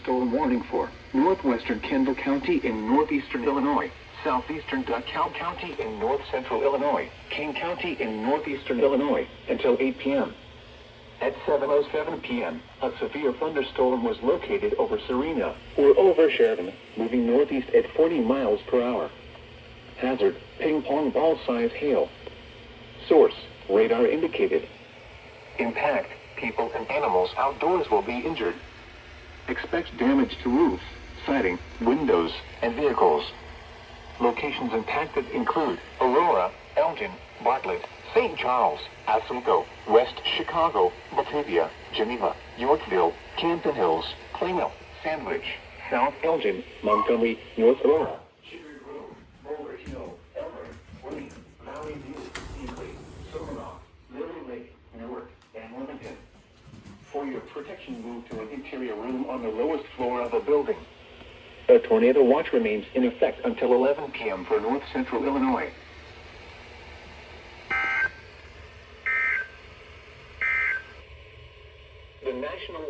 thunderstorm warning for northwestern Kendall County in northeastern Illinois, southeastern DeKalb County in north-central Illinois, King County in northeastern Illinois, until 8 p.m. At 7:07 p.m., a severe thunderstorm was located over Serena, or over Sheridan, moving northeast at 40 miles per hour. Hazard, ping-pong ball-sized hail. Source, radar indicated. Impact, people and animals outdoors will be injured. Expect damage to roofs, siding, windows, and vehicles. Locations impacted include Aurora, Elgin, Bartlett, St. Charles, Oswego, West Chicago, Batavia, Geneva, Yorkville, Camden Hills, Plano, Sandwich, South Elgin, Montgomery, North Aurora, Sugar Grove, Boulder Hill, Elmer, Wayne, Valley View, Hinkley, Silverknock, Lily Lake, Newark, and Wilmington. For your protection, move to an interior room on the lowest floor of a building. A tornado watch remains in effect until 11 p.m. for north-central Illinois.